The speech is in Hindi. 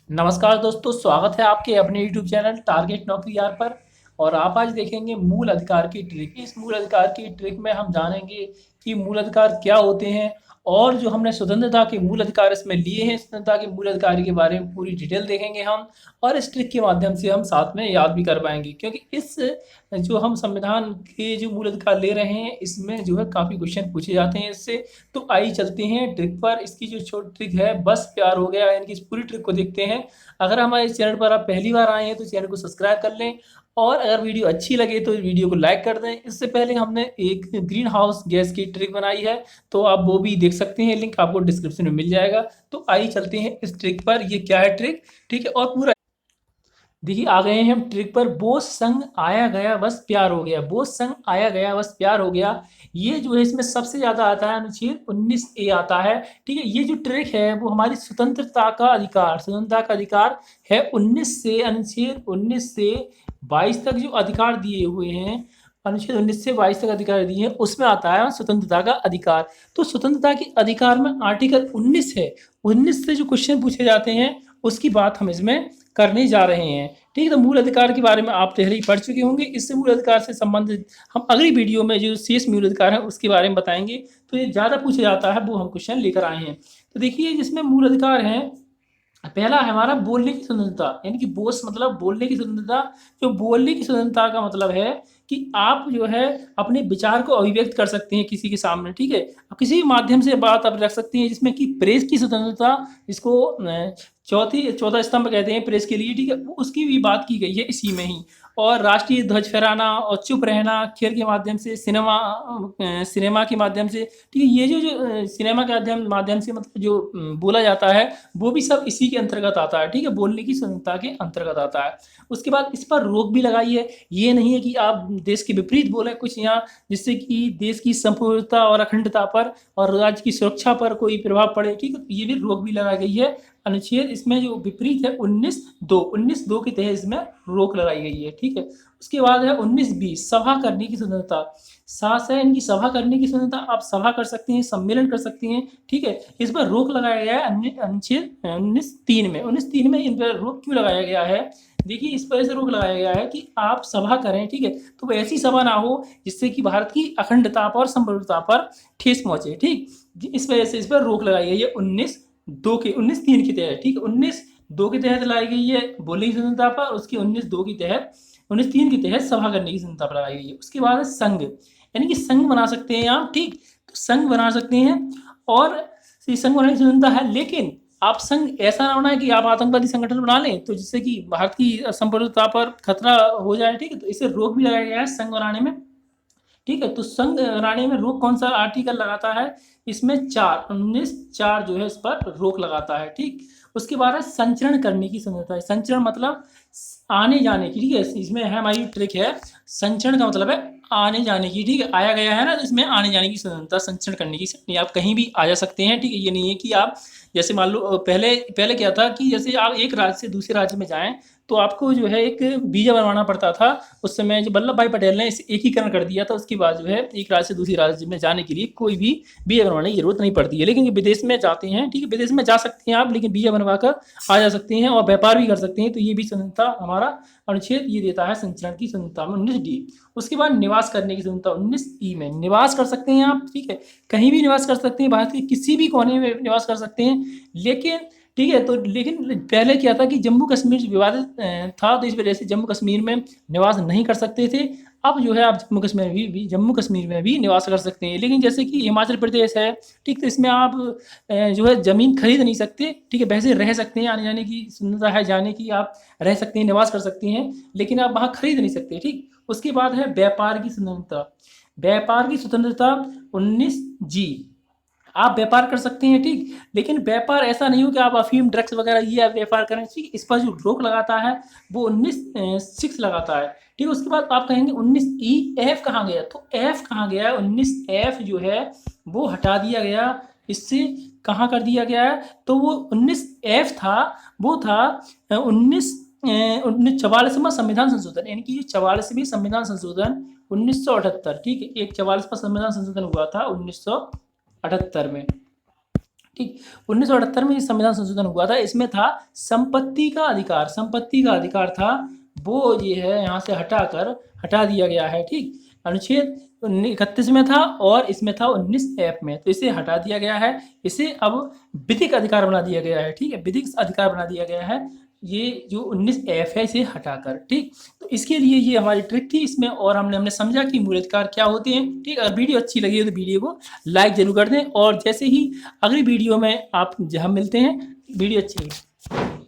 नमस्कार दोस्तों, स्वागत है आपके अपने यूट्यूब चैनल टारगेट नौकरी यार पर। और आप आज देखेंगे मूल अधिकार की ट्रिक। इस मूल अधिकार की ट्रिक में हम जानेंगे कि मूल अधिकार क्या होते हैं और जो हमने स्वतंत्रता के मूल अधिकार इसमें लिए हैं, स्वतंत्रता के मूल अधिकार के बारे में पूरी डिटेल देखेंगे हम। और इस ट्रिक के माध्यम से हम साथ में याद भी कर पाएंगे, क्योंकि इस जो हम संविधान के जो मूल अधिकार ले रहे हैं इसमें जो है काफ़ी क्वेश्चन पूछे जाते हैं इससे। तो आइए चलते हैं ट्रिक पर। इसकी जो छोटी ट्रिक है, बस प्यार हो गया, यानी कि इस पूरी ट्रिक को देखते हैं। अगर हमारे इस चैनल पर आप पहली बार आए हैं तो चैनल को सब्सक्राइब कर लें, और अगर वीडियो अच्छी लगे तो वीडियो को लाइक कर दें। इससे पहले हमने एक ग्रीन हाउस गैस की ट्रिक बनाई है, तो आप वो भी देख सकते हैं, लिंक आपको डिस्क्रिप्शन में मिल जाएगा। तो आइए चलते हैं इस ट्रिक पर। ये क्या है ट्रिक, ठीक है। और पूरा देखिए, आ गए हैं हम ट्रिक पर। बोस संग आया गया बस प्यार हो गया, बोस संग आया गया बस प्यार हो गया। ये जो है इसमें सबसे ज्यादा आता है अनुच्छेद 19A आता है, ठीक है। ये जो ट्रिक है वो हमारी स्वतंत्रता का अधिकार, स्वतंत्रता का अधिकार है 19 से, अनुच्छेद 19 से 22 तक जो अधिकार दिए हुए हैं, अनुच्छेद 19 से 22 तक अधिकार दिए हैं, उसमें आता है स्वतंत्रता का अधिकार। तो स्वतंत्रता के अधिकार में आर्टिकल 19 है। 19 से जो क्वेश्चन पूछे जाते हैं उसकी बात हम इसमें करने जा रहे हैं, ठीक है। तो मूल अधिकार के बारे में आप पहले ही पढ़ चुके होंगे। इससे मूल अधिकार से संबंधित हम अगली वीडियो में जो शेष मूल अधिकार है उसके बारे में बताएंगे। तो ये ज़्यादा पूछा जाता है, वो हम क्वेश्चन लेकर आए हैं। तो देखिए, जिसमें मूल अधिकार हैं, पहला है हमारा बोलने की स्वतंत्रता, यानी कि बोस मतलब बोलने की स्वतंत्रता। जो बोलने की स्वतंत्रता का मतलब है कि आप जो है अपने विचार को अभिव्यक्त कर सकते हैं किसी के सामने, ठीक है। अब किसी भी माध्यम से बात आप रख सकते हैं, जिसमें कि प्रेस की स्वतंत्रता, इसको चौथा स्तंभ कहते हैं प्रेस के लिए, ठीक है। उसकी भी बात की गई है इसी में ही। और राष्ट्रीय ध्वज फहराना और चुप रहना, खेल के माध्यम से, सिनेमा के माध्यम से, ठीक है। ये जो सिनेमा के माध्यम से मतलब जो बोला जाता है, वो भी सब इसी के अंतर्गत आता है, ठीक है। बोलने की स्वतंत्रता के अंतर्गत आता है। उसके बाद इस पर रोक भी लगाई है। ये नहीं है कि आप देश के विपरीत बोलें कुछ यहाँ, जिससे कि देश की संप्रभुता और अखंडता पर और राज्य की सुरक्षा पर कोई प्रभाव पड़े, ठीक है। तो ये भी रोक भी लगाई गई है। अनुच्छेद इसमें जो विपरीत है 19(2) के तहत इसमें रोक लगाई गई है, ठीक है। उसके बाद है 19(B) सभा करने की स्वतंत्रता। सास है इनकी सभा करने की स्वतंत्रता, आप सभा कर सकते हैं, सम्मेलन कर सकते हैं, ठीक है। इस पर रोक लगाया गया है अनुच्छेद 19(3) में। 19(3) में इन पर रोक क्यों लगाया गया है? देखिए, इस वजह से रोक लगाया गया है कि आप सभा करें, ठीक है, तो वो ऐसी सभा ना हो जिससे कि भारत की अखंडता पर, संप्रभुता पर ठेस पहुंचे, ठीक। इस वजह से इस पर रोक लगाई गई है 19(3) के तहत, ठीक है। 19(2) के तहत लाई गई है बोलने की स्वतंत्रता पर, उसकी 19(3) के तहत सभा करने की स्वतंत्रता पर लगाई गई है। उसके बाद है संघ, यानी कि संघ बना सकते हैं आप, ठीक। तो संघ बना सकते हैं, और संघ बनाने की स्वतंत्रता है, लेकिन आप संघ ऐसा ना बनाए कि आप आतंकवादी संगठन बना लें, तो जिससे कि भारत की संप्रभुता पर खतरा हो जाए, ठीक है। तो इसे रोक भी लगाया गया है संघ बनाने में, ठीक है। तो संघ बनाने में रोक कौन सा आर्टिकल लगाता है? इसमें 19(4) जो है इस पर रोक लगाता है, ठीक। उसके बाद है संचरण करने की स्वतंत्रता है। संचरण मतलब आने जाने की, ठीक है। इसमें है हमारी ट्रिक है, संचरण का मतलब है आने जाने की, ठीक है। आया गया है ना, तो इसमें आने जाने की स्वतंत्रता, संचरण करने की, नहीं आप कहीं भी आ जा सकते हैं, ठीक है। ये नहीं है कि आप जैसे मान लो पहले पहले क्या था कि जैसे आप एक राज्य से दूसरे राज्य में जाएं, तो आपको जो है एक वीजा बनवाना पड़ता था। उस समय जो वल्लभ भाई पटेल ने इसे एकीकरण कर दिया था, उसके बाद जो है एक राज्य से दूसरे राज्य में जाने के लिए कोई भी वीजा बनवाने की जरूरत नहीं पड़ती है। लेकिन विदेश में जाते हैं, ठीक है, विदेश में जा सकते हैं आप, लेकिन वीजा बनवा कर आ जा सकते हैं और व्यापार भी कर सकते हैं। तो ये भी स्वतंत्रता हमारा अनुच्छेद ये देता है, संचरण की स्वतंत्रता में 19(D). उसके बाद निवास करने की स्वतंत्रता 19(E) में। निवास कर सकते हैं आप, ठीक है, कहीं भी निवास कर सकते हैं, भारत के किसी भी कोने में निवास कर सकते हैं। लेकिन ठीक है, तो लेकिन पहले क्या था कि जम्मू कश्मीर विवादित था, तो इस वजह से जम्मू कश्मीर में निवास नहीं कर सकते थे। अब जो है आप जम्मू कश्मीर में भी निवास कर सकते हैं। लेकिन जैसे कि हिमाचल प्रदेश है, ठीक, तो इसमें आप जो है ज़मीन खरीद नहीं सकते, ठीक है, वैसे रह सकते हैं, आने जाने की सुविधा है, जाने की आप रह सकते हैं, निवास कर सकते हैं, लेकिन आप वहाँ खरीद नहीं सकते, ठीक। उसके बाद है व्यापार की स्वतंत्रता। व्यापार की स्वतंत्रता 19(G), आप व्यापार कर सकते हैं, ठीक। लेकिन व्यापार ऐसा नहीं हो कि आप अफीम, ड्रग्स वगैरह ये आप व्यापार करें, ठीक। इस पर जो रोक लगाता है वो 19(6) लगाता है, ठीक। उसके बाद आप कहेंगे 19(E) एफ कहाँ गया? तो एफ कहाँ गया है? 19(F) जो है वो हटा दिया गया, इससे कहाँ कर दिया गया है? तो वो 19(F) था, वो था 44वां संविधान संशोधन, यानी कि 44वीं संविधान संशोधन 1978, ठीक है। एक 44वां संविधान संशोधन हुआ था 1978 में, ठीक। 1978 में ये संविधान संशोधन हुआ था, इसमें था संपत्ति का अधिकार, संपत्ति का अधिकार था, वो ये है यहाँ से हटा दिया गया है, ठीक। अनुच्छेद 31 में था और इसमें था 19F में, तो इसे हटा दिया गया है, इसे अब विधिक अधिकार बना दिया गया है, ठीक है, विधिक अधिकार बना दिया गया है, ये जो 19F है इसे हटाकर, ठीक। तो इसके लिए ये हमारी ट्रिक थी इसमें, और हमने समझा कि मूल अधिकार क्या होते हैं, ठीक। अगर वीडियो अच्छी लगी हो तो वीडियो को लाइक जरूर कर दें, और जैसे ही अगली वीडियो में आप हम मिलते हैं, वीडियो अच्छी लगी।